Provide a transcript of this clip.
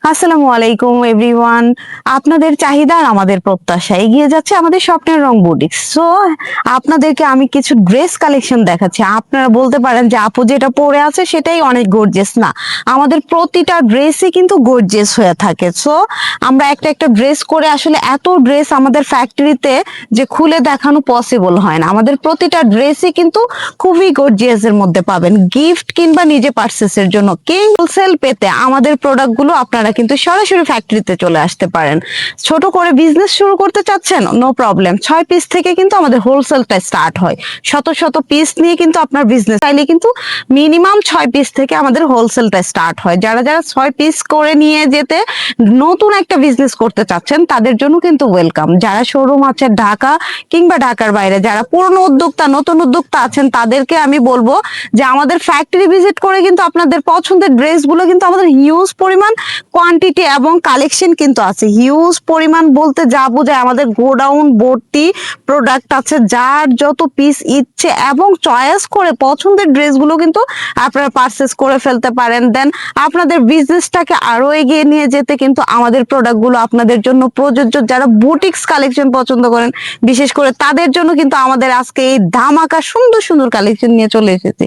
আসসালামু আলাইকুম এভরিওয়ান। আপনাদের চাহিদা আর আমাদের প্রত্যাশা এগিয়ে যাচ্ছে আমাদের স্বপ্নের রং বুটিক। সো আপনাদেরকে আমি কিছু ড্রেস কালেকশন দেখাচ্ছি। আপনারা বলতে পারেন যে আপু যেটা পরে আছে সেটাই অনেক গর্জিয়াস। না, আমাদের প্রতিটা ড্রেসই কিন্তু গর্জিয়াস হয়ে থাকে। সো আমরা একটা একটা ড্রেস করে আসলে এত ড্রেস আমাদের ফ্যাক্টরিতে যে খুলে দেখানো পসিবল হয় না। আমাদের প্রতিটা ড্রেসই কিন্তু খুবই গর্জিয়াস এর মধ্যে পাবেন, গিফট কিংবা নিজে পারচেসের জন্য। কিং হোলসেল পেতে আমাদের প্রোডাক্টগুলো আপনারা কিন্তু সরাসরি ফ্যাক্টরিতে চলে আসতে পারেন। ছোট করে বিজনেস শুরু করতে চাচ্ছেন, নো প্রবলেম, 6 পিস থেকে কিন্তু আমাদের হোলসেলটা স্টার্ট হয়। শত শত পিস নিয়ে কিন্তু আপনার বিজনেস চাইলে কিন্তু মিনিমাম 6 পিস থেকে আমাদের হোলসেলটা স্টার্ট হয়। যারা যারা 6 পিস করে নিয়ে যেতে নতুন একটা বিজনেস করতে চাচ্ছেন তাদের জন্য কিন্তু ওয়েলকাম। যারা শোরুম আছে ঢাকা কিংবা ঢাকার বাইরে, যারা পুরনো উদ্যোক্তা নতুন উদ্যোক্তা আছেন, তাদেরকে আমি বলবো যে আমাদের ফ্যাক্টরি ভিজিট করে কিন্তু আপনাদের পছন্দের ড্রেসগুলো কিন্তু আমাদের হিউজ পরিমাণ কোয়ান্টিটি এবং কালেকশন কিন্তু আছে। হিউজ পরিমাণ বলতে যা বোঝায়, আমাদের গোডাউন ভর্তি প্রোডাক্ট আছে। যার যত পিস ইচ্ছে এবং চয়েস করে পছন্দের ড্রেসগুলো কিন্তু আপনারা পারচেস করে ফেলতে পারেন। দেন আপনাদের বিজনেসটাকে আরো এগিয়ে নিয়ে যেতে কিন্তু আমাদের প্রোডাক্টগুলো আপনাদের জন্য প্রযোজ্য। যারা বুটিক্স কালেকশন পছন্দ করেন বিশেষ করে তাদের জন্য কিন্তু আমাদের আজকে এই ধামাকা সুন্দর সুন্দর কালেকশন নিয়ে চলে এসেছি।